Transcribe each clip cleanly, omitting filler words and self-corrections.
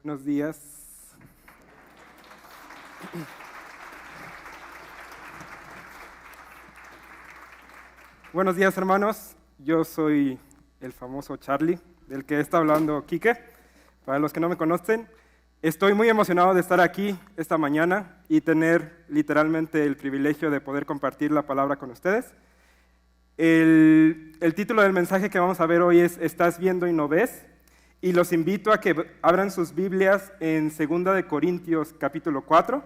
Buenos días. Buenos días, hermanos. Yo soy el famoso Charlie, del que está hablando Quique. Para los que no me conocen, estoy muy emocionado de estar aquí esta mañana y tener literalmente el privilegio de poder compartir la palabra con ustedes. El título del mensaje que vamos a ver hoy es ¿Estás viendo y no ves? Y los invito a que abran sus Biblias en 2 de Corintios capítulo 4.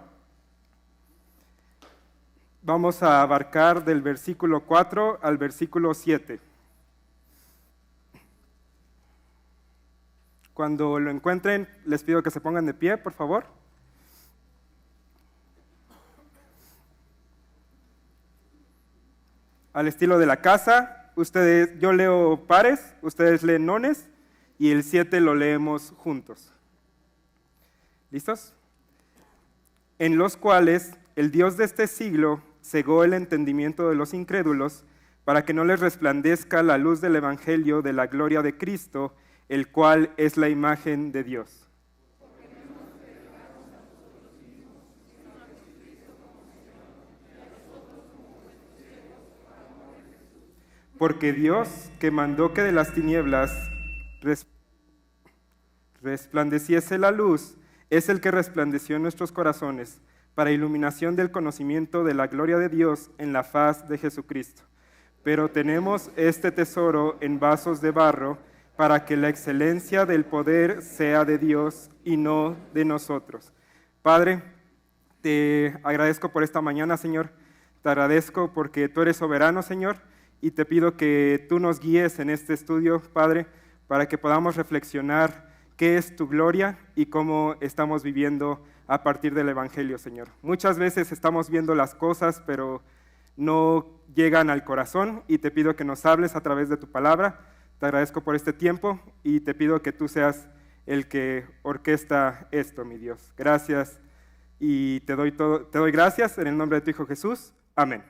Vamos a abarcar del versículo 4 al versículo 7. Cuando lo encuentren, les pido que se pongan de pie, por favor. Al estilo de la casa, yo leo pares, ustedes leen nones, y el 7 lo leemos juntos. ¿Listos? En los cuales el Dios de este siglo cegó el entendimiento de los incrédulos para que no les resplandezca la luz del evangelio de la gloria de Cristo, el cual es la imagen de Dios. Porque Dios, que mandó que de las tinieblas resplandeciese la luz, es el que resplandeció en nuestros corazones para iluminación del conocimiento de la gloria de Dios en la faz de Jesucristo. Pero tenemos este tesoro en vasos de barro para que la excelencia del poder sea de Dios y no de nosotros. Padre, te agradezco por esta mañana, Señor. Te agradezco porque tú eres soberano, Señor, y te pido que tú nos guíes en este estudio, Padre, para que podamos reflexionar qué es tu gloria y cómo estamos viviendo a partir del Evangelio, Señor. Muchas veces estamos viendo las cosas, pero no llegan al corazón, y te pido que nos hables a través de tu palabra. Te agradezco por este tiempo y te pido que tú seas el que orquesta esto, mi Dios. Gracias y te doy gracias en el nombre de tu Hijo Jesús. Amén.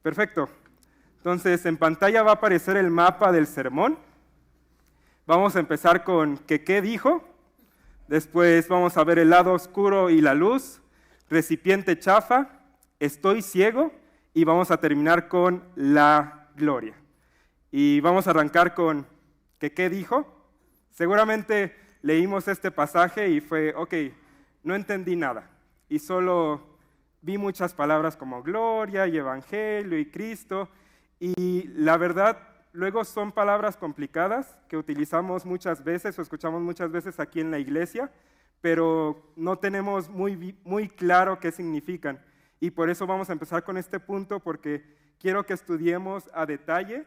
Perfecto. Entonces, en pantalla va a aparecer el mapa del sermón. Vamos a empezar con ¿qué dijo? Después vamos a ver el lado oscuro y la luz, recipiente chafa, estoy ciego, y vamos a terminar con la gloria. Y vamos a arrancar con ¿qué dijo? Seguramente leímos este pasaje y fue, no entendí nada, y solo vi muchas palabras como gloria y evangelio y Cristo, y la verdad, luego son palabras complicadas que utilizamos muchas veces o escuchamos muchas veces aquí en la iglesia, pero no tenemos muy claro qué significan. Y por eso vamos a empezar con este punto, porque quiero que estudiemos a detalle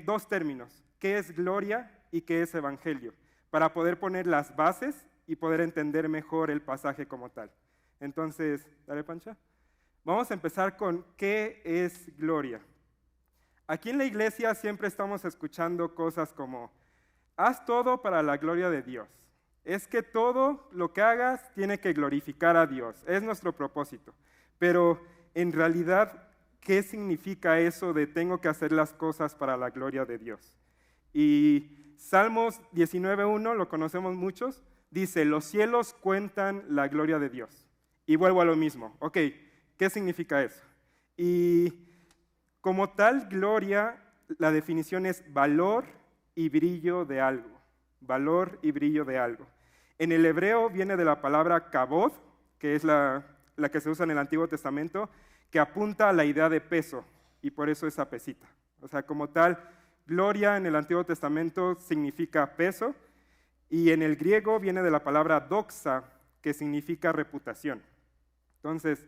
dos términos, qué es gloria y qué es evangelio, para poder poner las bases y poder entender mejor el pasaje como tal. Entonces, dale, Pancha. Vamos a empezar con ¿qué es gloria? Aquí en la iglesia siempre estamos escuchando cosas como haz todo para la gloria de Dios. Es que todo lo que hagas tiene que glorificar a Dios. Es nuestro propósito. Pero en realidad, ¿qué significa eso de tengo que hacer las cosas para la gloria de Dios? Y Salmos 19:1, lo conocemos muchos, dice, los cielos cuentan la gloria de Dios. Y vuelvo a lo mismo. ¿Qué significa eso? Y como tal, gloria, la definición es valor y brillo de algo. Valor y brillo de algo. En el hebreo viene de la palabra kabod, que es la que se usa en el Antiguo Testamento, que apunta a la idea de peso, y por eso esa pesita. O sea, como tal, gloria en el Antiguo Testamento significa peso, y en el griego viene de la palabra doxa, que significa reputación. Entonces,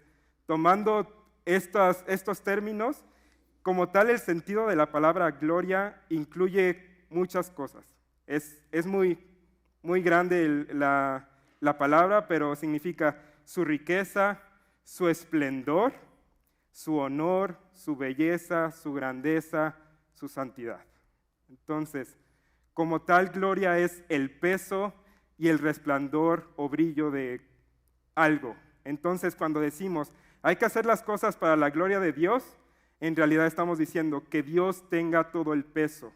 tomando estos términos, como tal, el sentido de la palabra gloria incluye muchas cosas. Es muy grande la palabra, pero significa su riqueza, su esplendor, su honor, su belleza, su grandeza, su santidad. Entonces, como tal, gloria es el peso y el resplandor o brillo de algo. Entonces, cuando decimos hay que hacer las cosas para la gloria de Dios, en realidad estamos diciendo que Dios tenga todo el peso,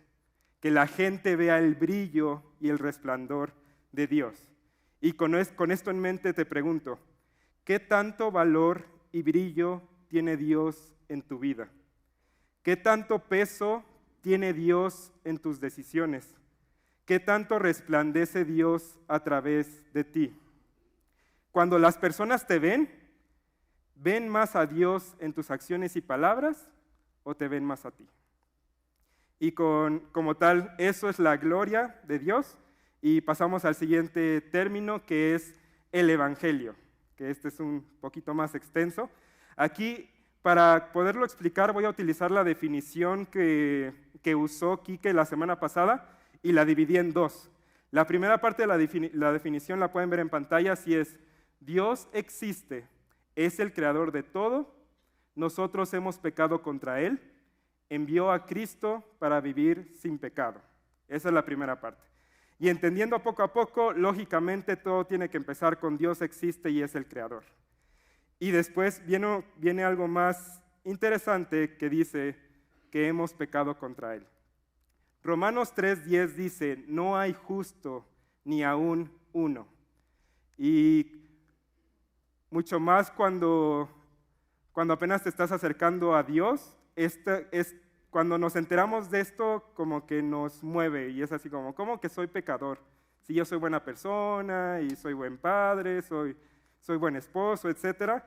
que la gente vea el brillo y el resplandor de Dios. Y con esto en mente te pregunto, ¿qué tanto valor y brillo tiene Dios en tu vida? ¿Qué tanto peso tiene Dios en tus decisiones? ¿Qué tanto resplandece Dios a través de ti? Cuando las personas te ven, ¿ven más a Dios en tus acciones y palabras o te ven más a ti? Y como tal, eso es la gloria de Dios. Y pasamos al siguiente término, que es el Evangelio, que este es un poquito más extenso. Aquí, para poderlo explicar, voy a utilizar la definición que usó Quique la semana pasada y la dividí en dos. La primera parte de la definición la pueden ver en pantalla, así es: Dios existe, es el creador de todo, nosotros hemos pecado contra Él, envió a Cristo para vivir sin pecado. Esa es la primera parte. Y entendiendo poco a poco, lógicamente todo tiene que empezar con Dios existe y es el creador. Y después viene algo más interesante que dice que hemos pecado contra Él. Romanos 3:10 dice, no hay justo ni aún uno. Y mucho más cuando apenas te estás acercando a Dios, cuando nos enteramos de esto, como que nos mueve y es así como, ¿cómo que soy pecador? Si yo soy buena persona y soy buen padre, soy buen esposo, etc.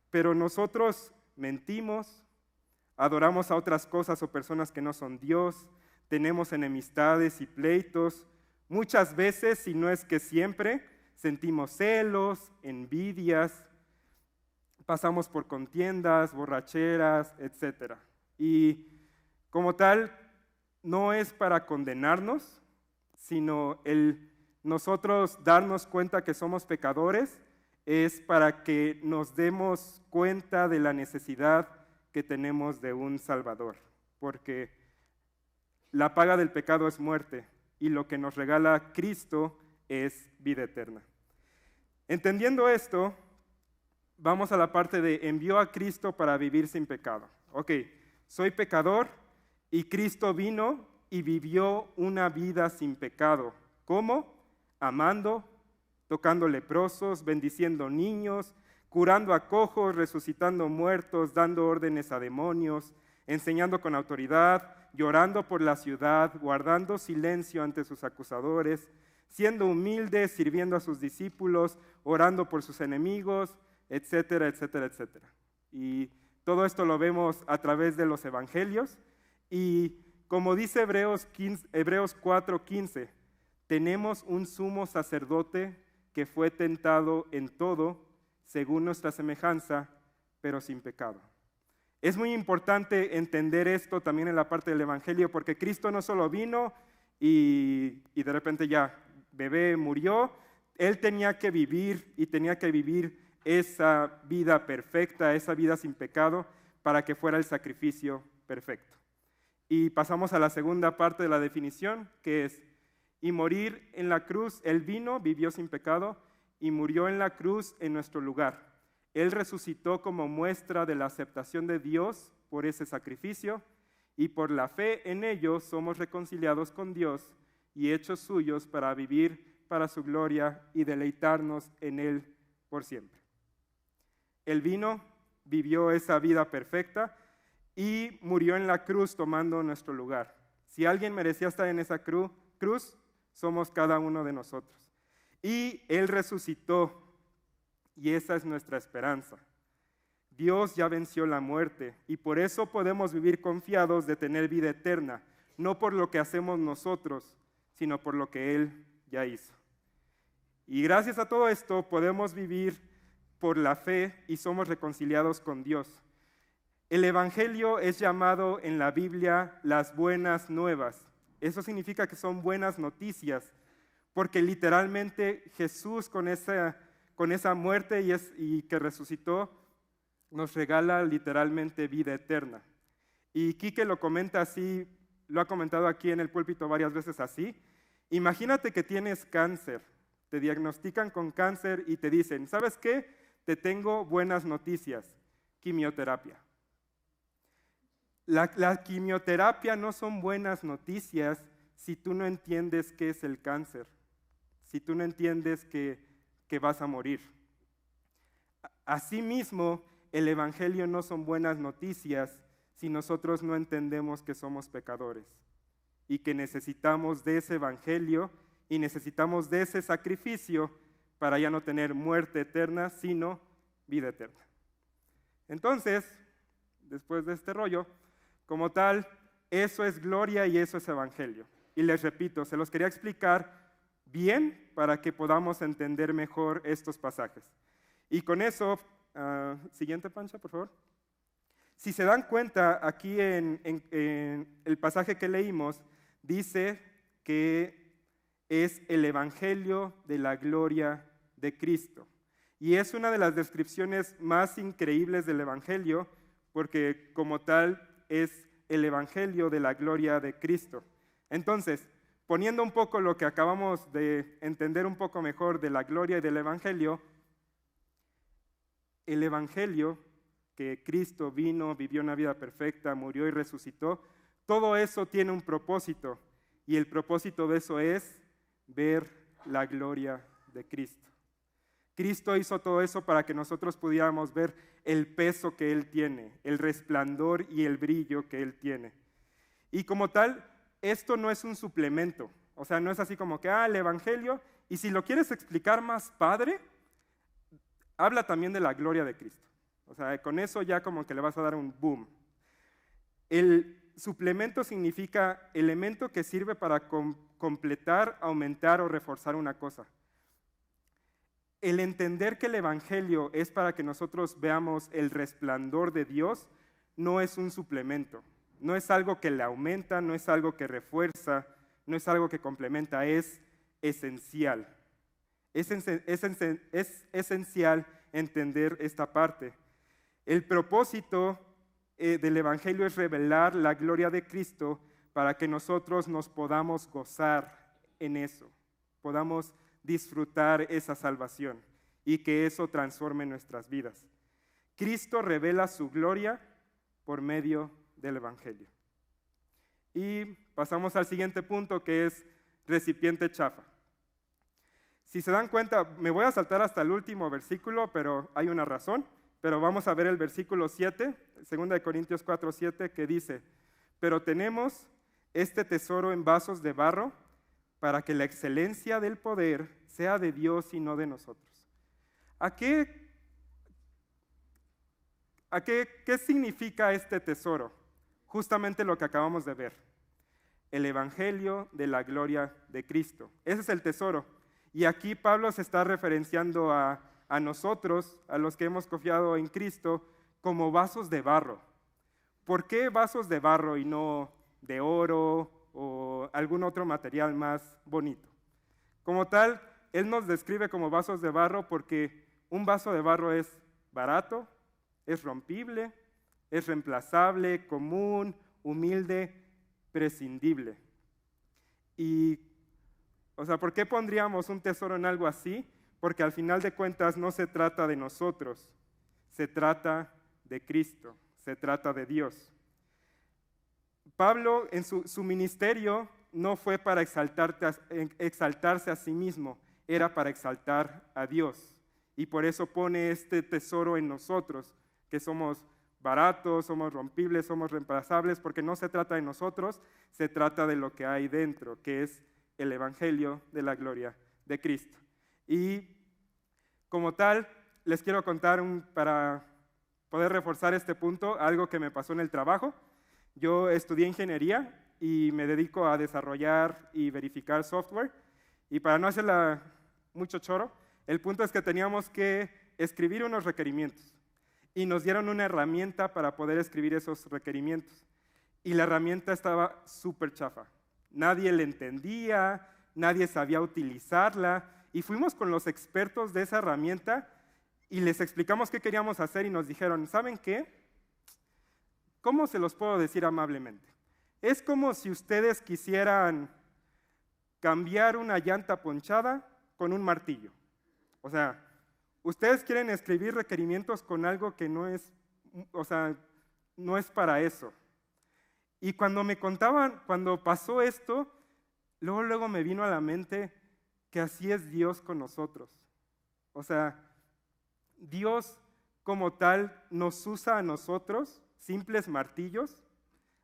Pero nosotros mentimos, adoramos a otras cosas o personas que no son Dios, tenemos enemistades y pleitos. Muchas veces, si no es que siempre, sentimos celos, envidias, pasamos por contiendas, borracheras, etc. Y como tal, no es para condenarnos, sino nosotros darnos cuenta que somos pecadores, es para que nos demos cuenta de la necesidad que tenemos de un Salvador, porque la paga del pecado es muerte y lo que nos regala Cristo es vida eterna. Entendiendo esto, vamos a la parte de envió a Cristo para vivir sin pecado. Ok, soy pecador y Cristo vino y vivió una vida sin pecado. ¿Cómo? Amando, tocando leprosos, bendiciendo niños, curando a cojos, resucitando muertos, dando órdenes a demonios, enseñando con autoridad, llorando por la ciudad, guardando silencio ante sus acusadores, siendo humilde, sirviendo a sus discípulos, orando por sus enemigos, etcétera, etcétera, etcétera. Y todo esto lo vemos a través de los evangelios. Y como dice Hebreos 4:15, tenemos un sumo sacerdote que fue tentado en todo, según nuestra semejanza, pero sin pecado. Es muy importante entender esto también en la parte del evangelio, porque Cristo no solo vino y de repente ya, bebé murió. Él tenía que vivir y tenía que vivir esa vida perfecta, esa vida sin pecado, para que fuera el sacrificio perfecto. Y pasamos a la segunda parte de la definición, que es, y morir en la cruz, Él vino, vivió sin pecado, y murió en la cruz en nuestro lugar. Él resucitó como muestra de la aceptación de Dios por ese sacrificio, y por la fe en ello somos reconciliados con Dios y hechos suyos para vivir para su gloria y deleitarnos en Él por siempre. Él vino, vivió esa vida perfecta y murió en la cruz tomando nuestro lugar. Si alguien merecía estar en esa cruz, somos cada uno de nosotros. Y Él resucitó y esa es nuestra esperanza. Dios ya venció la muerte y por eso podemos vivir confiados de tener vida eterna, no por lo que hacemos nosotros, sino por lo que Él ya hizo. Y gracias a todo esto podemos vivir por la fe y somos reconciliados con Dios. El Evangelio es llamado en la Biblia las buenas nuevas. Eso significa que son buenas noticias, porque literalmente Jesús con esa muerte y que resucitó, nos regala literalmente vida eterna. Y Quique lo comenta así, lo ha comentado aquí en el púlpito varias veces así. Imagínate que tienes cáncer, te diagnostican con cáncer y te dicen, ¿sabes qué? Te tengo buenas noticias, quimioterapia. La quimioterapia no son buenas noticias si tú no entiendes qué es el cáncer, si tú no entiendes que vas a morir. Asimismo, el Evangelio no son buenas noticias si nosotros no entendemos que somos pecadores y que necesitamos de ese Evangelio y necesitamos de ese sacrificio para ya no tener muerte eterna, sino vida eterna. Entonces, después de este rollo, como tal, eso es gloria y eso es Evangelio. Y les repito, se los quería explicar bien para que podamos entender mejor estos pasajes. Y con eso, siguiente Pancha, por favor. Si se dan cuenta, aquí en el pasaje que leímos, dice que es el Evangelio de la gloria de Cristo. Y es una de las descripciones más increíbles del Evangelio, porque como tal es el Evangelio de la gloria de Cristo. Entonces, poniendo un poco lo que acabamos de entender un poco mejor de la gloria y del Evangelio, el Evangelio, que Cristo vino, vivió una vida perfecta, murió y resucitó, todo eso tiene un propósito, y el propósito de eso es ver la gloria de Cristo. Cristo hizo todo eso para que nosotros pudiéramos ver el peso que Él tiene, el resplandor y el brillo que Él tiene. Y como tal, esto no es un suplemento, o sea, no es así como que, el Evangelio, y si lo quieres explicar más padre, habla también de la gloria de Cristo. O sea, con eso ya como que le vas a dar un boom. El suplemento significa elemento que sirve para completar, aumentar o reforzar una cosa. El entender que el Evangelio es para que nosotros veamos el resplandor de Dios no es un suplemento, no es algo que le aumenta, no es algo que refuerza, no es algo que complementa, es esencial. Es esencial entender esta parte. El propósito del Evangelio es revelar la gloria de Cristo para que nosotros nos podamos gozar en eso, podamos disfrutar esa salvación y que eso transforme nuestras vidas. Cristo revela su gloria por medio del Evangelio. Y pasamos al siguiente punto, que es recipiente chafa. Si se dan cuenta, me voy a saltar hasta el último versículo, pero hay una razón. Pero vamos a ver el versículo 7, 2 Corintios 4, 7, que dice: pero tenemos este tesoro en vasos de barro, para que la excelencia del poder sea de Dios y no de nosotros. ¿Qué significa este tesoro? Justamente lo que acabamos de ver. El Evangelio de la gloria de Cristo. Ese es el tesoro. Y aquí Pablo se está referenciando a nosotros, a los que hemos confiado en Cristo, como vasos de barro. ¿Por qué vasos de barro y no de oro o algún otro material más bonito? Como tal, él nos describe como vasos de barro porque un vaso de barro es barato, es rompible, es reemplazable, común, humilde, prescindible. Y, ¿por qué pondríamos un tesoro en algo así? Porque al final de cuentas no se trata de nosotros, se trata de Cristo, se trata de Dios. Pablo en su ministerio no fue para exaltarse a sí mismo, era para exaltar a Dios. Y por eso pone este tesoro en nosotros, que somos baratos, somos rompibles, somos reemplazables, porque no se trata de nosotros, se trata de lo que hay dentro, que es el Evangelio de la gloria de Cristo. Y como tal, les quiero contar, para poder reforzar este punto, algo que me pasó en el trabajo. Yo estudié ingeniería y me dedico a desarrollar y verificar software. Y para no hacerla mucho choro, el punto es que teníamos que escribir unos requerimientos. Y nos dieron una herramienta para poder escribir esos requerimientos. Y la herramienta estaba súper chafa. Nadie le entendía, nadie sabía utilizarla. Y fuimos con los expertos de esa herramienta y les explicamos qué queríamos hacer y nos dijeron, ¿saben qué? ¿Cómo se los puedo decir amablemente? Es como si ustedes quisieran cambiar una llanta ponchada con un martillo. O sea, ustedes quieren escribir requerimientos con algo que no es, no es para eso. Y cuando me contaban, cuando pasó esto, luego me vino a la mente que así es Dios con nosotros. O sea, Dios como tal nos usa a nosotros, simples martillos.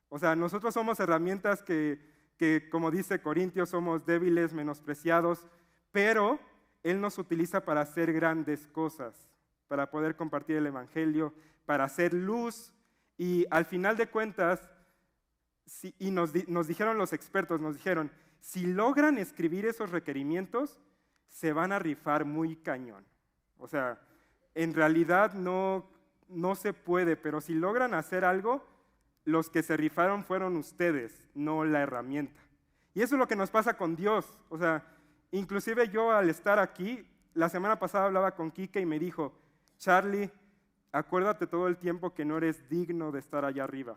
O sea, nosotros somos herramientas que como dice Corintios, somos débiles, menospreciados, pero Él nos utiliza para hacer grandes cosas, para poder compartir el Evangelio, para hacer luz. Y al final de cuentas, nos dijeron los expertos, nos dijeron, si logran escribir esos requerimientos, se van a rifar muy cañón. O sea, en realidad no se puede, pero si logran hacer algo, los que se rifaron fueron ustedes, no la herramienta. Y eso es lo que nos pasa con Dios. O sea, inclusive yo al estar aquí, la semana pasada hablaba con Kike y me dijo, Charlie, acuérdate todo el tiempo que no eres digno de estar allá arriba.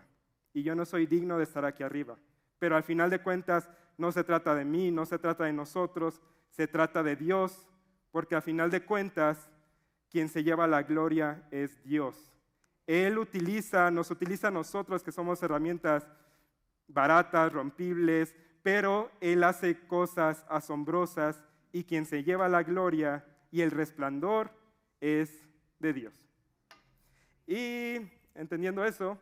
Y yo no soy digno de estar aquí arriba. Pero al final de cuentas, no se trata de mí, no se trata de nosotros, se trata de Dios, porque al final de cuentas, quien se lleva la gloria es Dios. Él nos utiliza a nosotros que somos herramientas baratas, rompibles, pero Él hace cosas asombrosas y quien se lleva la gloria y el resplandor es de Dios. Y entendiendo eso,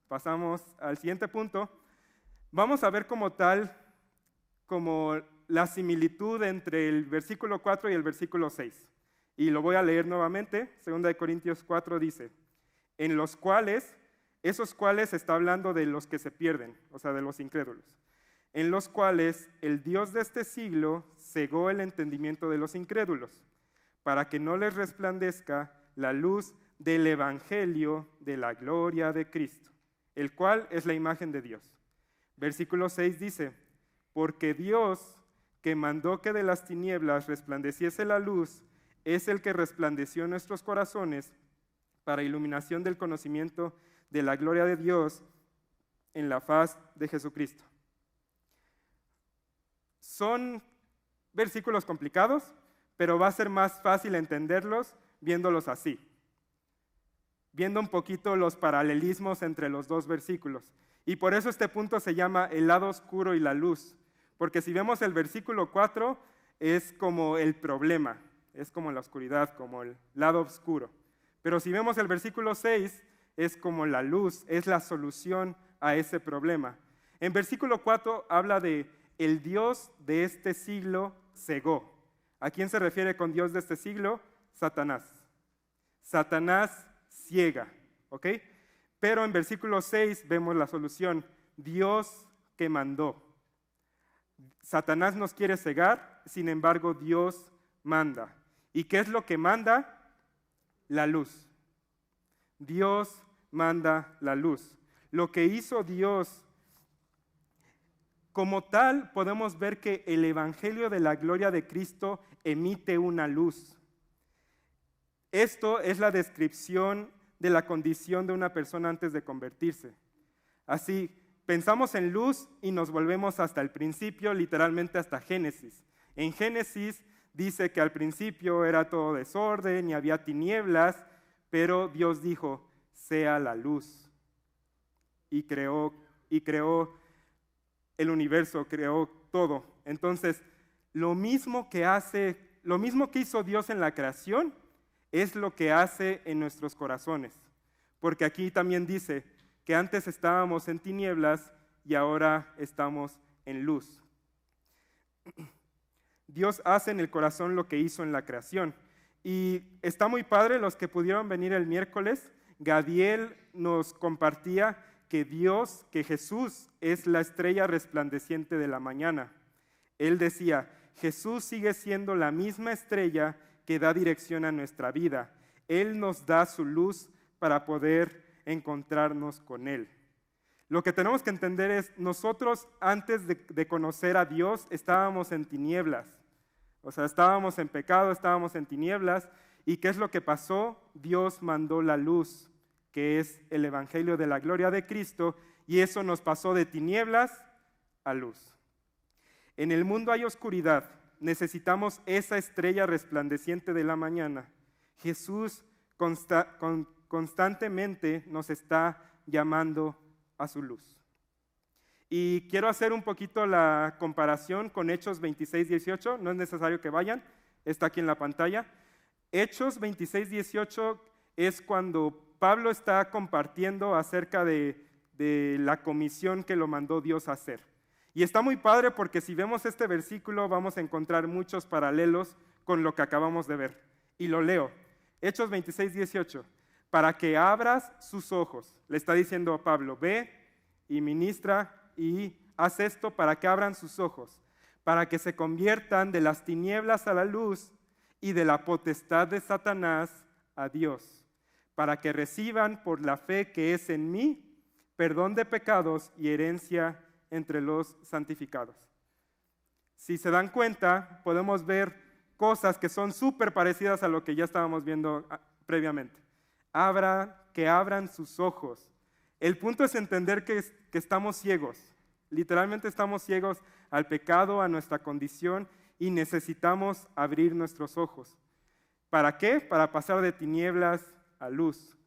pasamos al siguiente punto. Vamos a ver como la similitud entre el versículo 4 y el versículo 6. Y lo voy a leer nuevamente. 2 Corintios 4 dice, en los cuales, esos cuales está hablando de los que se pierden, o sea, de los incrédulos, en los cuales el Dios de este siglo cegó el entendimiento de los incrédulos, para que no les resplandezca la luz del evangelio de la gloria de Cristo, el cual es la imagen de Dios. Versículo 6 dice, porque Dios, que mandó que de las tinieblas resplandeciese la luz, es el que resplandeció en nuestros corazones para iluminación del conocimiento de la gloria de Dios en la faz de Jesucristo. Son versículos complicados, pero va a ser más fácil entenderlos viéndolos así, viendo un poquito los paralelismos entre los dos versículos. Y por eso este punto se llama el lado oscuro y la luz, porque si vemos el versículo 4 es como el problema, es como la oscuridad, como el lado oscuro. Pero si vemos el versículo 6, es como la luz, es la solución a ese problema. En versículo 4 habla de el Dios de este siglo cegó. ¿A quién se refiere con Dios de este siglo? Satanás. Satanás ciega, ¿ok? Pero en versículo 6 vemos la solución, Dios que mandó. Satanás nos quiere cegar, sin embargo Dios manda. ¿Y qué es lo que manda? La luz. Dios manda la luz. Lo que hizo Dios, como tal, podemos ver que el evangelio de la gloria de Cristo emite una luz. Esto es la descripción de la condición de una persona antes de convertirse. Así, pensamos en luz y nos volvemos hasta el principio, literalmente hasta Génesis. En Génesis dice que al principio era todo desorden y había tinieblas, pero Dios dijo, sea la luz. Y creó el universo, creó todo. Entonces, lo mismo que hizo Dios en la creación, es lo que hace en nuestros corazones. Porque aquí también dice que antes estábamos en tinieblas y ahora estamos en luz. Dios hace en el corazón lo que hizo en la creación. Y está muy padre, los que pudieron venir el miércoles, Gadiel nos compartía que Jesús es la estrella resplandeciente de la mañana. Él decía, Jesús sigue siendo la misma estrella que da dirección a nuestra vida. Él nos da su luz para poder encontrarnos con Él. Lo que tenemos que entender es, nosotros antes de conocer a Dios estábamos en tinieblas. O sea, estábamos en pecado, estábamos en tinieblas. ¿Y qué es lo que pasó? Dios mandó la luz, que es el evangelio de la gloria de Cristo, y eso nos pasó de tinieblas a luz. En el mundo hay oscuridad, necesitamos esa estrella resplandeciente de la mañana. Jesús constantemente nos está llamando a su luz. Y quiero hacer un poquito la comparación con Hechos 26, 18. No es necesario que vayan, está aquí en la pantalla. Hechos 26, 18 es cuando Pablo está compartiendo acerca de la comisión que lo mandó Dios a hacer. Y está muy padre porque si vemos este versículo vamos a encontrar muchos paralelos con lo que acabamos de ver. Y lo leo. Hechos 26, 18. Para que abras sus ojos, le está diciendo a Pablo, ve y ministra y haz esto para que abran sus ojos, para que se conviertan de las tinieblas a la luz y de la potestad de Satanás a Dios, para que reciban por la fe que es en mí perdón de pecados y herencia entre los santificados. Si se dan cuenta, podemos ver cosas que son súper parecidas a lo que ya estábamos viendo previamente. Que abran sus ojos. El punto es entender que estamos ciegos. Literalmente estamos ciegos al pecado, a nuestra condición, y necesitamos abrir nuestros ojos. ¿Para qué? Para pasar de tinieblas a luz.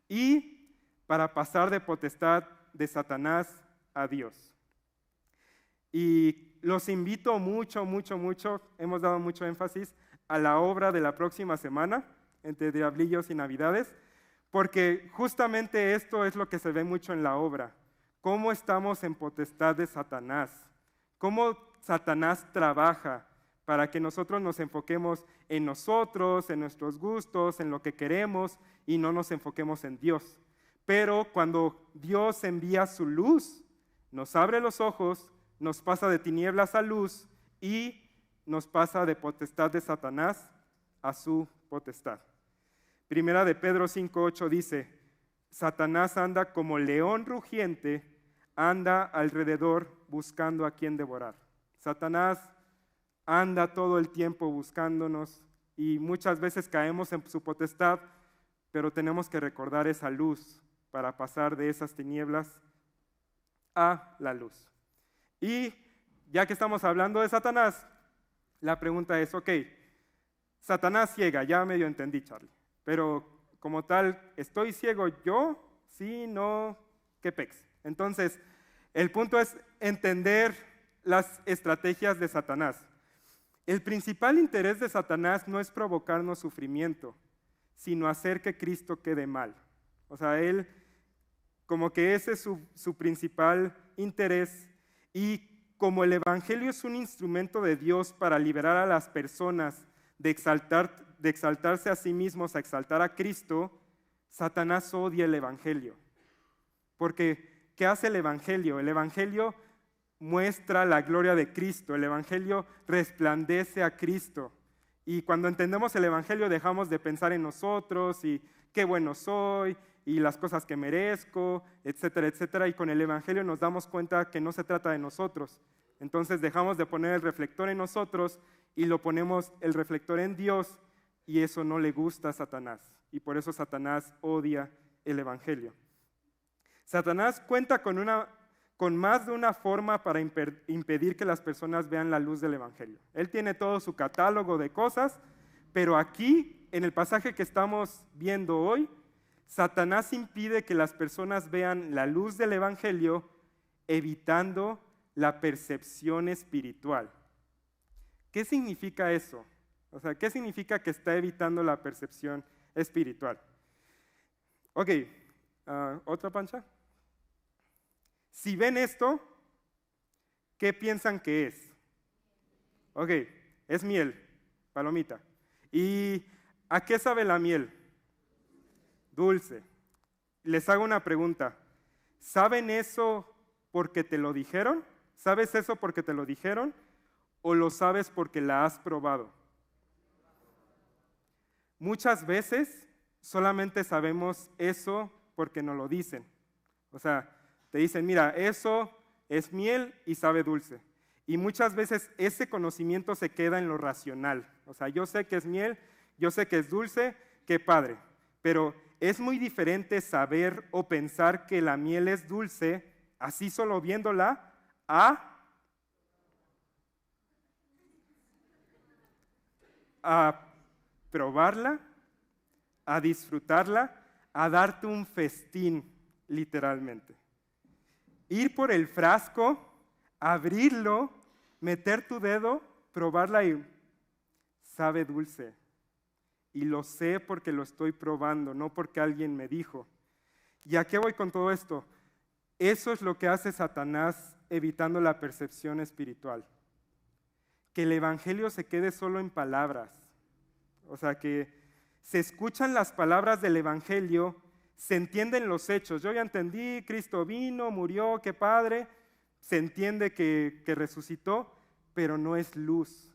Y para pasar de potestad de Satanás a Dios. Y los invito mucho, hemos dado mucho énfasis a la obra de la próxima semana, entre Diablillos y Navidades, porque justamente esto es lo que se ve mucho en la obra. Cómo estamos en potestad de Satanás, cómo Satanás trabaja para que nosotros nos enfoquemos en nosotros, en nuestros gustos, en lo que queremos y no nos enfoquemos en Dios. Pero cuando Dios envía su luz, nos abre los ojos, nos pasa de tinieblas a luz y nos pasa de potestad de Satanás a su potestad. Primera de Pedro 5:8 dice, Satanás anda como león rugiente, anda alrededor buscando a quien devorar. Satanás anda todo el tiempo buscándonos y muchas veces caemos en su potestad, pero tenemos que recordar esa luz para pasar de esas tinieblas a la luz. Y ya que estamos hablando de Satanás, la pregunta es, ok, Satanás ciega, ya medio entendí, Charlie, pero como tal, ¿estoy ciego yo? Sí, no, qué pex. Entonces, el punto es entender las estrategias de Satanás. El principal interés de Satanás no es provocarnos sufrimiento, sino hacer que Cristo quede mal. O sea, él, como que ese es su principal interés. Y como el Evangelio es un instrumento de Dios para liberar a las personas de exaltarse a sí mismos a exaltar a Cristo, Satanás odia el Evangelio. Porque, ¿qué hace el Evangelio? El Evangelio muestra la gloria de Cristo, el Evangelio resplandece a Cristo. Y cuando entendemos el Evangelio dejamos de pensar en nosotros y qué bueno soy y las cosas que merezco, etcétera, etcétera. Y con el Evangelio nos damos cuenta que no se trata de nosotros. Entonces dejamos de poner el reflector en nosotros y lo ponemos el reflector en Dios y eso no le gusta a Satanás. Y por eso Satanás odia el Evangelio. Satanás cuenta con más de una forma para impedir que las personas vean la luz del Evangelio. Él tiene todo su catálogo de cosas, pero aquí, en el pasaje que estamos viendo hoy, Satanás impide que las personas vean la luz del Evangelio, evitando la percepción espiritual. ¿Qué significa eso? O sea, ¿qué significa que está evitando la percepción espiritual? Ok, ¿otra pancha? Si ven esto, ¿qué piensan que es? Ok, es miel, palomita. ¿Y a qué sabe la miel? Dulce. Les hago una pregunta. ¿Saben eso porque te lo dijeron? ¿Sabes eso porque te lo dijeron? ¿O lo sabes porque la has probado? Muchas veces solamente sabemos eso porque nos lo dicen. O sea, te dicen, mira, eso es miel y sabe dulce. Y muchas veces ese conocimiento se queda en lo racional. O sea, yo sé que es miel, yo sé que es dulce, qué padre. Pero es muy diferente saber o pensar que la miel es dulce, así solo viéndola, a probarla, a disfrutarla, a darte un festín, literalmente. Ir por el frasco, abrirlo, meter tu dedo, probarla y sabe dulce. Y lo sé porque lo estoy probando, no porque alguien me dijo. ¿Y a qué voy con todo esto? Eso es lo que hace Satanás evitando la percepción espiritual. Que el evangelio se quede solo en palabras. O sea, que se escuchan las palabras del evangelio, se entienden los hechos. Yo ya entendí, Cristo vino, murió, qué padre. Se entiende que resucitó, pero no es luz.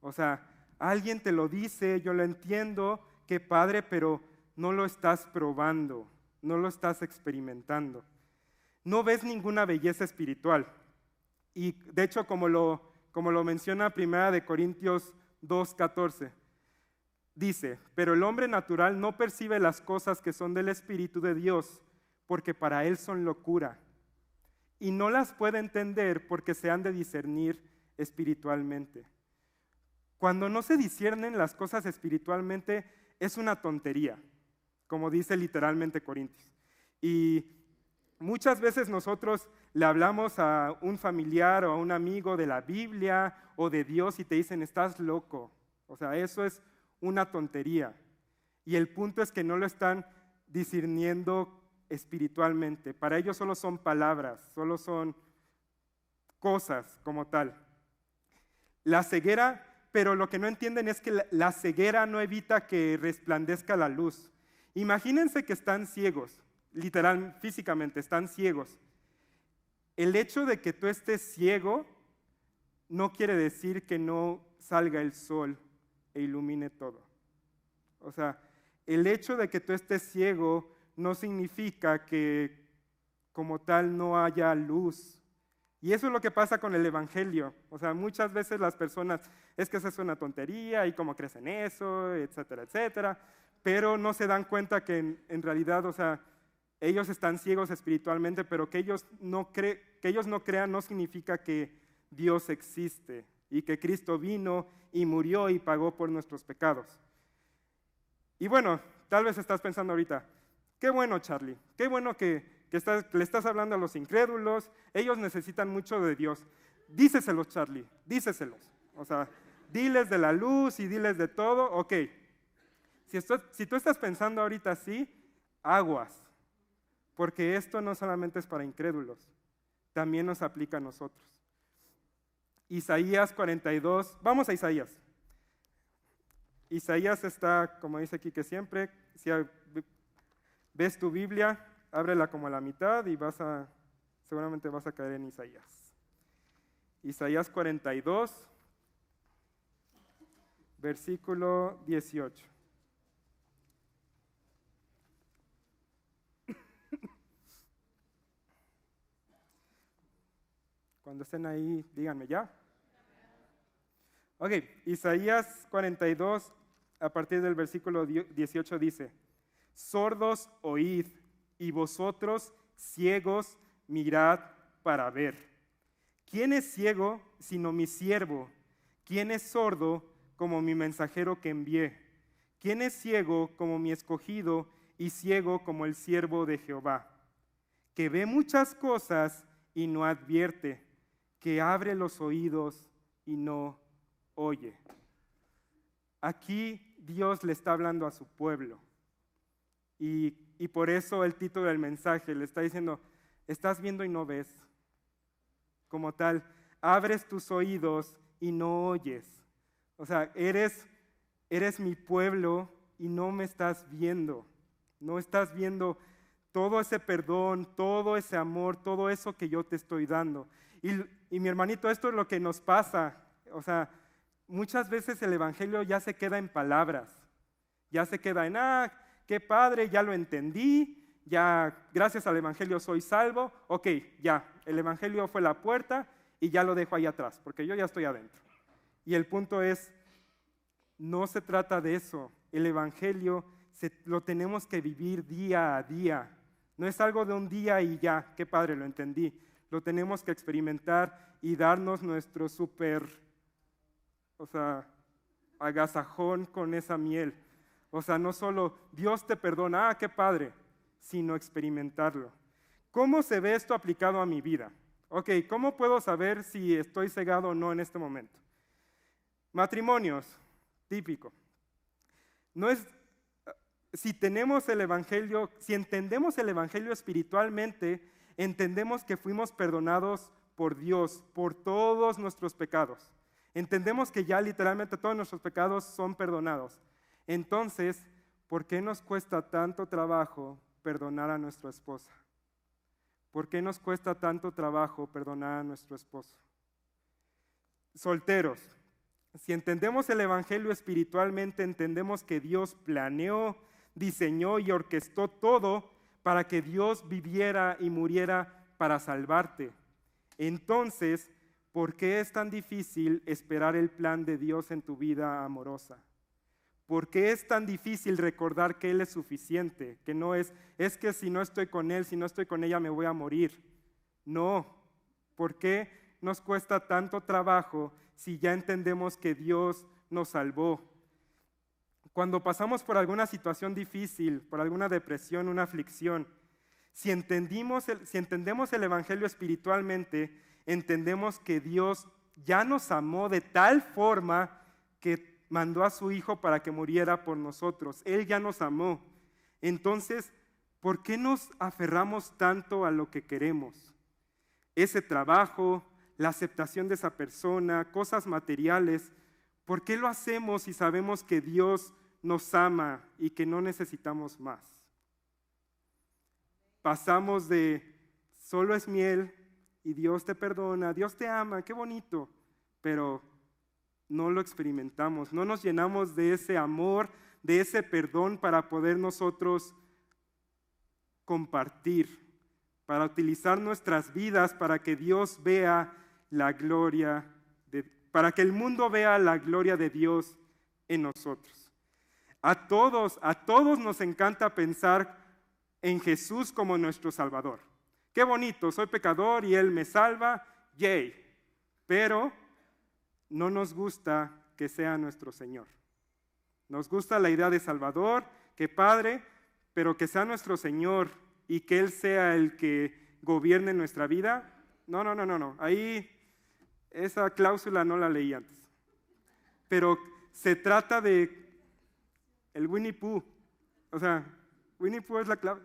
O sea, alguien te lo dice, yo lo entiendo, qué padre, pero no lo estás probando, no lo estás experimentando. No ves ninguna belleza espiritual. Y de hecho, como lo menciona 1 Corintios 2:14, dice, pero el hombre natural no percibe las cosas que son del Espíritu de Dios, porque para él son locura. Y no las puede entender porque se han de discernir espiritualmente. Cuando no se disciernen las cosas espiritualmente, es una tontería, como dice literalmente Corintios. Y muchas veces nosotros le hablamos a un familiar o a un amigo de la Biblia o de Dios y te dicen, estás loco. O sea, eso es una tontería. Y el punto es que no lo están discerniendo espiritualmente. Para ellos solo son palabras, solo son cosas como tal. La ceguera, pero lo que no entienden es que la ceguera no evita que resplandezca la luz. Imagínense que están ciegos, literal, físicamente, están ciegos. El hecho de que tú estés ciego no quiere decir que no salga el sol e ilumine todo. O sea, el hecho de que tú estés ciego no significa que como tal no haya luz. Y eso es lo que pasa con el evangelio. O sea, muchas veces las personas, es que eso es una tontería y cómo crees en eso, etcétera, etcétera, pero no se dan cuenta que en realidad, o sea, ellos están ciegos espiritualmente, pero que ellos no crean no significa que Dios existe y que Cristo vino y murió y pagó por nuestros pecados. Y bueno, tal vez estás pensando ahorita, qué bueno, Charlie, qué bueno que le estás hablando a los incrédulos, ellos necesitan mucho de Dios. Díceselos, Charlie, díceselos. O sea, diles de la luz y diles de todo, ok. Si tú estás pensando ahorita así, aguas, porque esto no solamente es para incrédulos, también nos aplica a nosotros. Isaías 42, vamos a Isaías. Isaías está, como dice aquí que siempre, si ves tu Biblia, ábrela como a la mitad y seguramente vas a caer en Isaías. Isaías 42, versículo 18. Cuando estén ahí, díganme ya. Ok, Isaías 42, a partir del versículo 18 dice, sordos oíd, y vosotros ciegos mirad para ver. ¿Quién es ciego sino mi siervo? ¿Quién es sordo como mi mensajero que envié? ¿Quién es ciego como mi escogido y ciego como el siervo de Jehová? Que ve muchas cosas y no advierte, que abre los oídos y no oye. Aquí Dios le está hablando a su pueblo. Y por eso el título del mensaje le está diciendo, estás viendo y no ves. Como tal, abres tus oídos y no oyes. O sea, eres mi pueblo y no me estás viendo. No estás viendo todo ese perdón, todo ese amor, todo eso que yo te estoy dando. Y mi hermanito, esto es lo que nos pasa. O sea, muchas veces el evangelio ya se queda en palabras. Ya se queda en, qué padre, ya lo entendí, ya gracias al evangelio soy salvo, ok, ya, el evangelio fue la puerta y ya lo dejo ahí atrás, porque yo ya estoy adentro. Y el punto es, no se trata de eso, el evangelio lo tenemos que vivir día a día, no es algo de un día y ya, qué padre, lo entendí, lo tenemos que experimentar y darnos nuestro agasajón con esa miel. O sea, no solo Dios te perdona, qué padre, sino experimentarlo. ¿Cómo se ve esto aplicado a mi vida? Ok, ¿cómo puedo saber si estoy cegado o no en este momento? Matrimonios, típico. No es, si tenemos el Evangelio, si entendemos el Evangelio espiritualmente, entendemos que fuimos perdonados por Dios, por todos nuestros pecados. Entendemos que ya literalmente todos nuestros pecados son perdonados. Entonces, ¿por qué nos cuesta tanto trabajo perdonar a nuestra esposa? ¿Por qué nos cuesta tanto trabajo perdonar a nuestro esposo? Solteros, si entendemos el Evangelio espiritualmente, entendemos que Dios planeó, diseñó y orquestó todo para que Dios viviera y muriera para salvarte. Entonces, ¿por qué es tan difícil esperar el plan de Dios en tu vida amorosa? ¿Por qué es tan difícil recordar que Él es suficiente? Que no es que si no estoy con Él, si no estoy con ella, me voy a morir. No. ¿Por qué nos cuesta tanto trabajo si ya entendemos que Dios nos salvó? Cuando pasamos por alguna situación difícil, por alguna depresión, una aflicción, si entendemos el Evangelio espiritualmente, entendemos que Dios ya nos amó de tal forma que mandó a su Hijo para que muriera por nosotros. Él ya nos amó. Entonces, ¿por qué nos aferramos tanto a lo que queremos? Ese trabajo, la aceptación de esa persona, cosas materiales. ¿Por qué lo hacemos si sabemos que Dios nos ama y que no necesitamos más? Pasamos de solo es miel y Dios te perdona, Dios te ama, qué bonito, pero no lo experimentamos, no nos llenamos de ese amor, de ese perdón para poder nosotros compartir, para utilizar nuestras vidas para que Dios vea la gloria, para que el mundo vea la gloria de Dios en nosotros. A todos nos encanta pensar en Jesús como nuestro Salvador. Qué bonito, soy pecador y Él me salva, yay. Pero no nos gusta que sea nuestro Señor. Nos gusta la idea de Salvador, que Padre, pero que sea nuestro Señor y que Él sea el que gobierne nuestra vida. No. Ahí esa cláusula no la leí antes. Pero se trata de el Winnie Pooh. O sea, Winnie Pooh es la clave.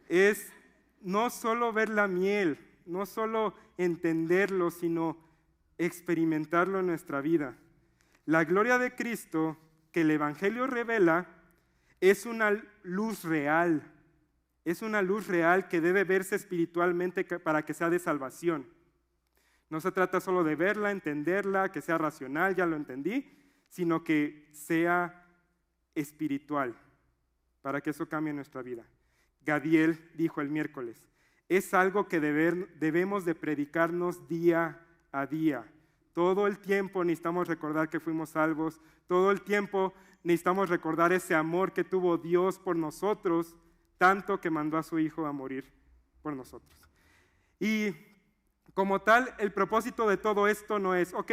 Es no solo ver la miel, no solo entenderlo, sino experimentarlo en nuestra vida. La gloria de Cristo que el Evangelio revela es una luz real. Es una luz real que debe verse espiritualmente para que sea de salvación. No se trata solo de verla, entenderla, que sea racional, ya lo entendí, sino que sea espiritual, para que eso cambie nuestra vida. Gadiel dijo el miércoles, es algo que debemos de predicarnos día a día. Todo el tiempo necesitamos recordar que fuimos salvos, todo el tiempo necesitamos recordar ese amor que tuvo Dios por nosotros, tanto que mandó a su Hijo a morir por nosotros. Y como tal, el propósito de todo esto no es, ok,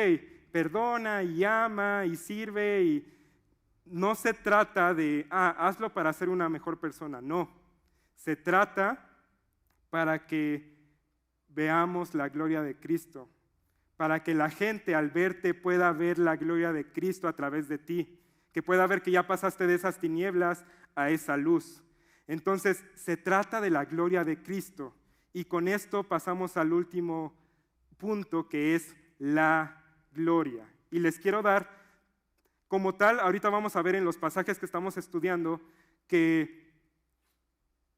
perdona y ama y sirve y no se trata de, hazlo para ser una mejor persona, no. Se trata para que veamos la gloria de Cristo, para que la gente al verte pueda ver la gloria de Cristo a través de ti, que pueda ver que ya pasaste de esas tinieblas a esa luz. Entonces, se trata de la gloria de Cristo. Y con esto pasamos al último punto, que es la gloria. Y les quiero dar, como tal, ahorita vamos a ver en los pasajes que estamos estudiando, que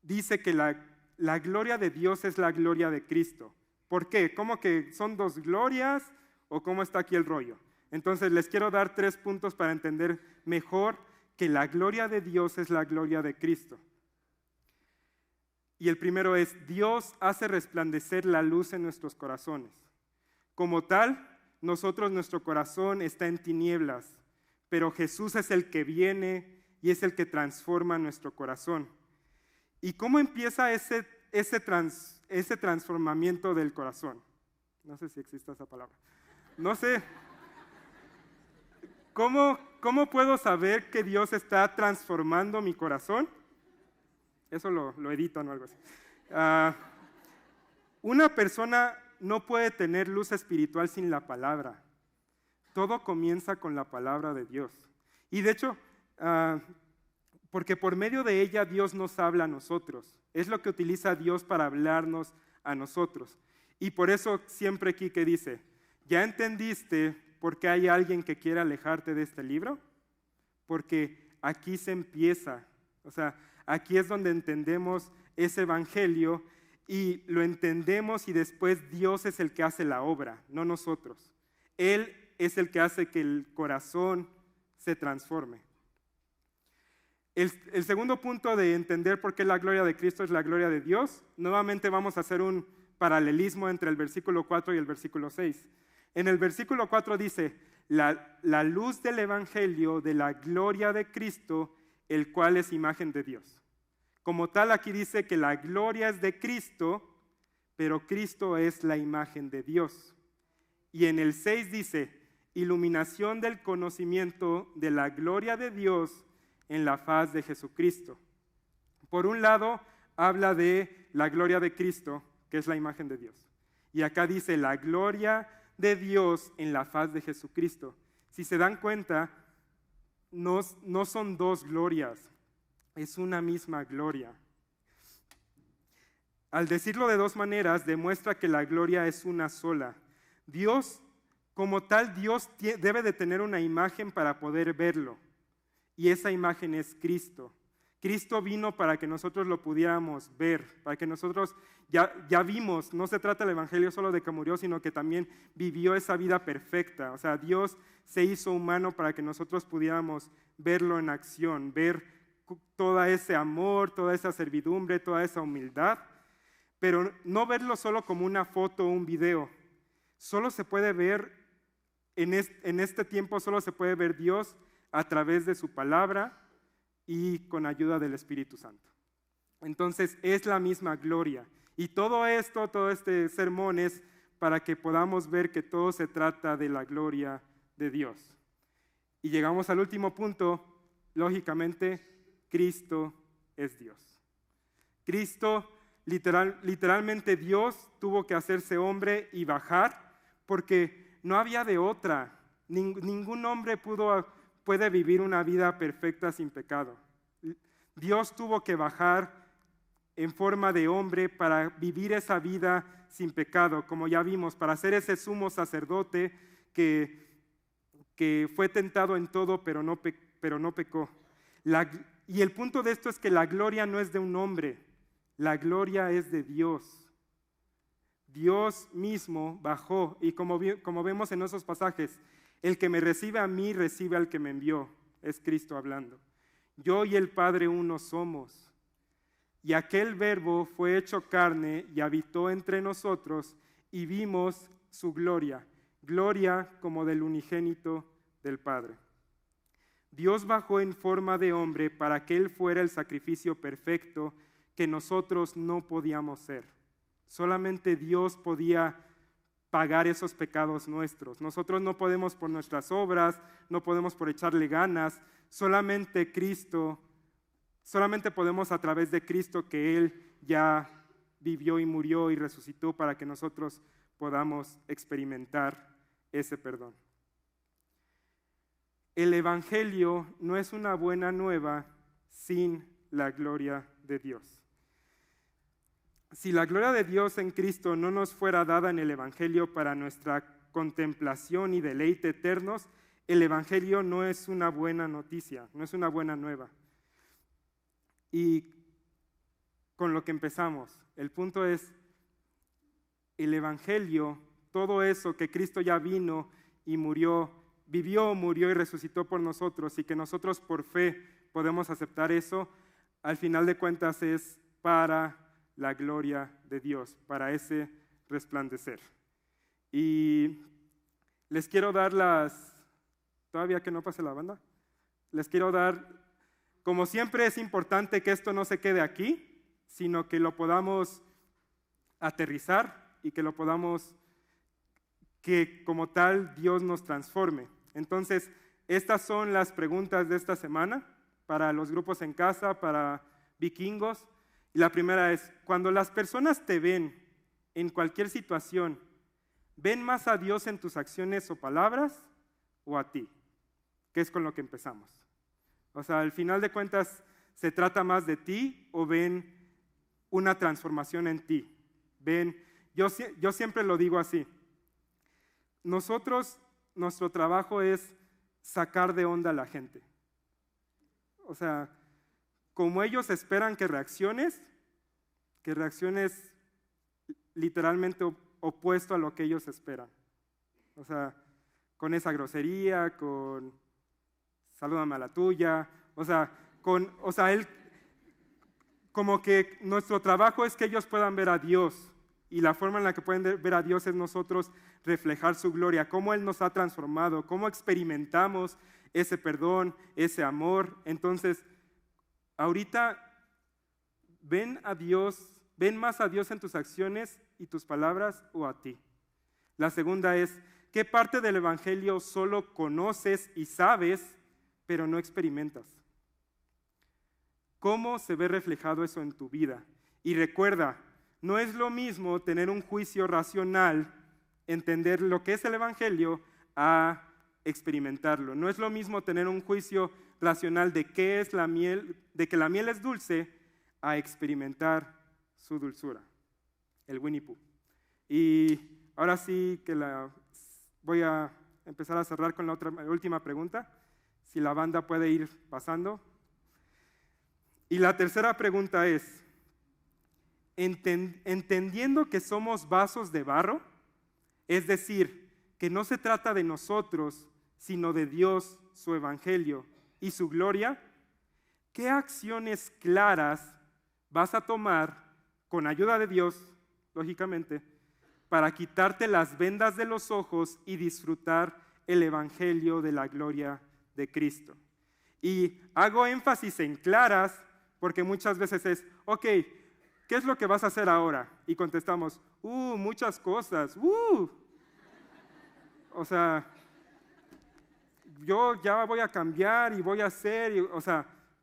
dice que la gloria de Dios es la gloria de Cristo. ¿Por qué? ¿Cómo que son dos glorias o cómo está aquí el rollo? Entonces les quiero dar 3 puntos para entender mejor que la gloria de Dios es la gloria de Cristo. Y el primero es, Dios hace resplandecer la luz en nuestros corazones. Como tal, nuestro corazón está en tinieblas, pero Jesús es el que viene y es el que transforma nuestro corazón. ¿Y cómo empieza ese transformamiento del corazón? No sé si existe esa palabra. No sé. ¿Cómo puedo saber que Dios está transformando mi corazón? Eso lo editan o algo así. Ah, una persona no puede tener luz espiritual sin la palabra. Todo comienza con la palabra de Dios. Y de hecho, porque por medio de ella Dios nos habla a nosotros. Es lo que utiliza Dios para hablarnos a nosotros. Y por eso siempre Quique dice, ¿ya entendiste por qué hay alguien que quiere alejarte de este libro? Porque aquí se empieza. O sea, aquí es donde entendemos ese evangelio y lo entendemos y después Dios es el que hace la obra, no nosotros. Él es el que hace que el corazón se transforme. El segundo punto de entender por qué la gloria de Cristo es la gloria de Dios, nuevamente vamos a hacer un paralelismo entre el versículo 4 y el versículo 6. En el versículo 4 dice, la luz del evangelio de la gloria de Cristo, el cual es imagen de Dios. Como tal, aquí dice que la gloria es de Cristo, pero Cristo es la imagen de Dios. Y en el 6 dice, iluminación del conocimiento de la gloria de Dios en la faz de Jesucristo. Por un lado, habla de la gloria de Cristo, que es la imagen de Dios. Y acá dice la gloria de Dios en la faz de Jesucristo. Si se dan cuenta, no son dos glorias, es una misma gloria. Al decirlo de dos maneras, demuestra que la gloria es una sola. Dios, como tal, Dios debe de tener una imagen para poder verlo. Y esa imagen es Cristo. Cristo vino para que nosotros lo pudiéramos ver, para que nosotros ya vimos, no se trata el evangelio solo de que murió, sino que también vivió esa vida perfecta. O sea, Dios se hizo humano para que nosotros pudiéramos verlo en acción, ver todo ese amor, toda esa servidumbre, toda esa humildad, pero no verlo solo como una foto o un video. Solo se puede ver, en este tiempo solo se puede ver Dios a través de su palabra y con ayuda del Espíritu Santo. Entonces es la misma gloria. Y todo este sermón es para que podamos ver que todo se trata de la gloria de Dios. Y llegamos al último punto, lógicamente, Cristo es Dios. Cristo, literalmente Dios tuvo que hacerse hombre y bajar porque no había de otra. Ningún hombre puede vivir una vida perfecta sin pecado. Dios tuvo que bajar en forma de hombre para vivir esa vida sin pecado, como ya vimos, para ser ese sumo sacerdote que fue tentado en todo, pero no pecó. Y el punto de esto es que la gloria no es de un hombre, la gloria es de Dios. Dios mismo bajó, y como vemos en esos pasajes, el que me recibe a mí, recibe al que me envió. Es Cristo hablando. Yo y el Padre uno somos. Y aquel verbo fue hecho carne y habitó entre nosotros y vimos su gloria. Gloria como del unigénito del Padre. Dios bajó en forma de hombre para que Él fuera el sacrificio perfecto que nosotros no podíamos ser. Solamente Dios podía pagar esos pecados nuestros. Nosotros no podemos por nuestras obras, no podemos por echarle ganas, solamente podemos a través de Cristo que Él ya vivió y murió y resucitó para que nosotros podamos experimentar ese perdón. El evangelio no es una buena nueva sin la gloria de Dios. Si la gloria de Dios en Cristo no nos fuera dada en el evangelio para nuestra contemplación y deleite eternos, el evangelio no es una buena noticia, no es una buena nueva. Y con lo que empezamos, el punto es, el evangelio, todo eso que Cristo ya vino y vivió, murió y resucitó por nosotros, y que nosotros por fe podemos aceptar eso, al final de cuentas es para la gloria de Dios, para ese resplandecer. Y les quiero dar todavía que no pase la banda, les quiero dar, como siempre es importante que esto no se quede aquí, sino que lo podamos aterrizar y que que como tal Dios nos transforme. Entonces, estas son las preguntas de esta semana para los grupos en casa, para vikingos. Y la primera es, cuando las personas te ven en cualquier situación, ¿ven más a Dios en tus acciones o palabras o a ti? Que es con lo que empezamos. O sea, al final de cuentas, ¿se trata más de ti o ven una transformación en ti? Yo siempre lo digo así. Nuestro trabajo es sacar de onda a la gente. O sea, como ellos esperan que reacciones literalmente opuesto a lo que ellos esperan. O sea, con esa grosería, con salúdame a la tuya, como que nuestro trabajo es que ellos puedan ver a Dios, y la forma en la que pueden ver a Dios es nosotros reflejar su gloria, cómo Él nos ha transformado, cómo experimentamos ese perdón, ese amor. Entonces, ahorita ven más a Dios en tus acciones y tus palabras o a ti. La segunda es, ¿qué parte del Evangelio solo conoces y sabes, pero no experimentas? ¿Cómo se ve reflejado eso en tu vida? Y recuerda, no es lo mismo tener un juicio racional, entender lo que es el Evangelio, a experimentarlo. No es lo mismo tener un juicio racional de qué es la miel, de que la miel es dulce, a experimentar su dulzura. El Winnie Pooh. Y ahora sí que voy a empezar a cerrar con la última pregunta. Si la banda puede ir pasando. Y la tercera pregunta es, entendiendo que somos vasos de barro, es decir, que no se trata de nosotros, sino de Dios, su evangelio y su gloria, ¿qué acciones claras vas a tomar con ayuda de Dios, lógicamente, para quitarte las vendas de los ojos y disfrutar el evangelio de la gloria de Cristo? Y hago énfasis en claras porque muchas veces es, ok, ¿qué es lo que vas a hacer ahora? Y contestamos, muchas cosas, O sea, yo ya voy a cambiar y voy a hacer,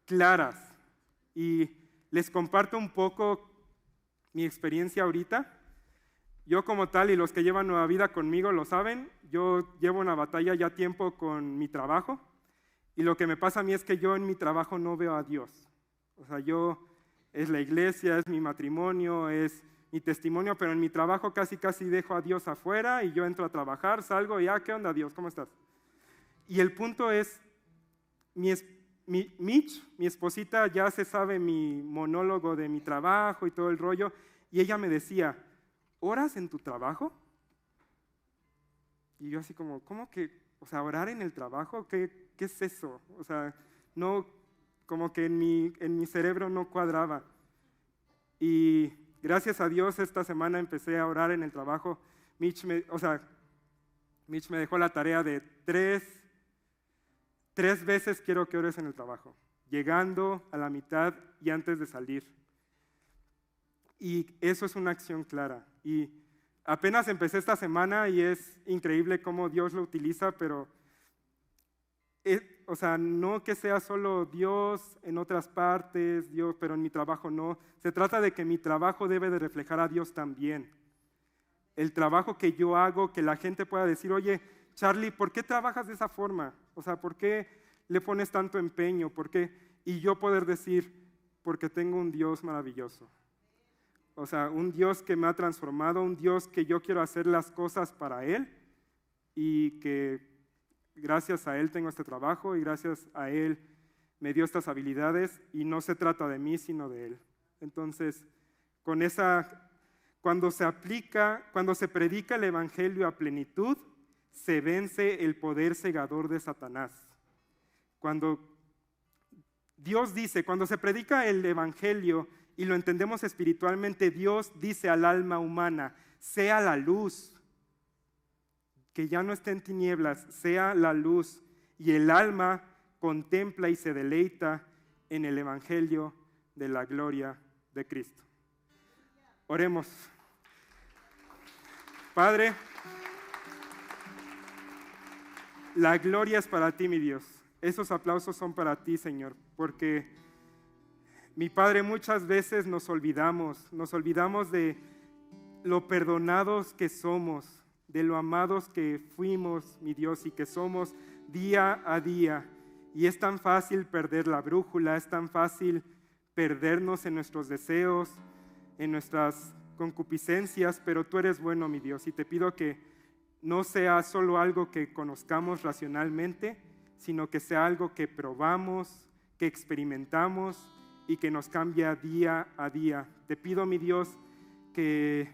claras. Y les comparto un poco mi experiencia ahorita. Yo como tal, y los que llevan Nueva Vida conmigo lo saben, yo llevo una batalla ya tiempo con mi trabajo. Y lo que me pasa a mí es que yo en mi trabajo no veo a Dios. O sea, es la iglesia, es mi matrimonio, es mi testimonio, pero en mi trabajo casi dejo a Dios afuera y yo entro a trabajar, salgo y ¿qué onda Dios? ¿Cómo estás? Y el punto es, Mitch, mi esposita, ya se sabe mi monólogo de mi trabajo y todo el rollo, y ella me decía, ¿oras en tu trabajo? Y yo así como, ¿cómo que? O sea, ¿orar en el trabajo? ¿Qué es eso? O sea, no, como que en mi cerebro no cuadraba. Y gracias a Dios esta semana empecé a orar en el trabajo. Mitch me dejó la tarea de tres veces quiero que ores en el trabajo, llegando a la mitad y antes de salir. Y eso es una acción clara. Y apenas empecé esta semana y es increíble cómo Dios lo utiliza, pero no que sea solo Dios en otras partes, Dios, pero en mi trabajo no. Se trata de que mi trabajo debe de reflejar a Dios también. El trabajo que yo hago, que la gente pueda decir, oye, Charlie, ¿por qué trabajas de esa forma? O sea, ¿por qué le pones tanto empeño? ¿Por qué? Y yo poder decir, porque tengo un Dios maravilloso. O sea, un Dios que me ha transformado, un Dios que yo quiero hacer las cosas para Él y que gracias a Él tengo este trabajo y gracias a Él me dio estas habilidades y no se trata de mí, sino de Él. Entonces, cuando se predica el evangelio a plenitud, se vence el poder cegador de Satanás. Cuando Dios dice, cuando se predica el evangelio y lo entendemos espiritualmente, Dios dice al alma humana, sea la luz, que ya no esté en tinieblas, sea la luz, y el alma contempla y se deleita en el evangelio de la gloria de Cristo. Oremos. Padre, la gloria es para ti, mi Dios. Esos aplausos son para ti, Señor, porque Mi Padre, muchas veces nos olvidamos de lo perdonados que somos, de lo amados que fuimos, mi Dios, y que somos día a día. Y es tan fácil perder la brújula, es tan fácil perdernos en nuestros deseos, en nuestras concupiscencias, pero tú eres bueno, mi Dios, y te pido que no sea solo algo que conozcamos racionalmente, sino que sea algo que probamos, que experimentamos y que nos cambia día a día. Te pido, mi Dios, que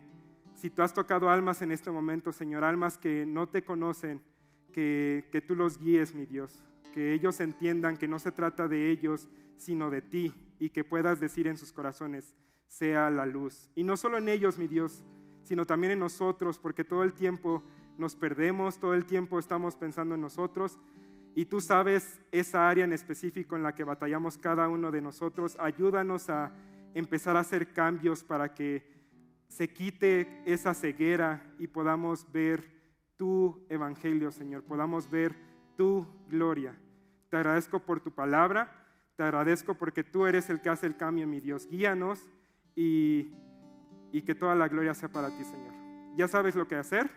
si tú has tocado almas en este momento, Señor, almas que no te conocen, que tú los guíes, mi Dios, que ellos entiendan que no se trata de ellos, sino de ti, y que puedas decir en sus corazones, sea la luz. Y no solo en ellos, mi Dios, sino también en nosotros, porque todo el tiempo nos perdemos, todo el tiempo estamos pensando en nosotros, y tú sabes esa área en específico en la que batallamos cada uno de nosotros. Ayúdanos a empezar a hacer cambios para que se quite esa ceguera y podamos ver tu evangelio, Señor, podamos ver tu gloria. Te agradezco por tu palabra, te agradezco porque tú eres el que hace el cambio, mi Dios. Guíanos y que toda la gloria sea para ti, Señor. Ya sabes lo que hacer,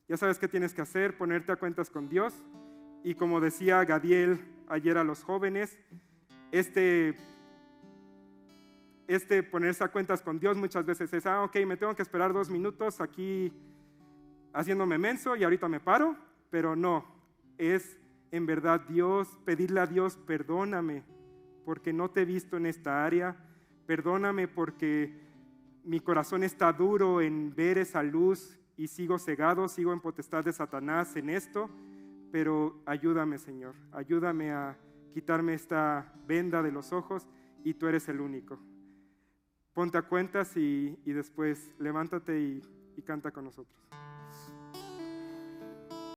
ya sabes qué tienes que hacer, ponerte a cuentas con Dios. Y como decía Gadiel ayer a los jóvenes, este ponerse a cuentas con Dios muchas veces es, ok, me tengo que esperar 2 minutos aquí haciéndome menso y ahorita me paro, pero no, es en verdad Dios, pedirle a Dios, perdóname porque no te he visto en esta área, perdóname porque mi corazón está duro en ver esa luz y sigo cegado, sigo en potestad de Satanás en esto, pero ayúdame, Señor, ayúdame a quitarme esta venda de los ojos y tú eres el único. Ponte a cuentas y después levántate y canta con nosotros.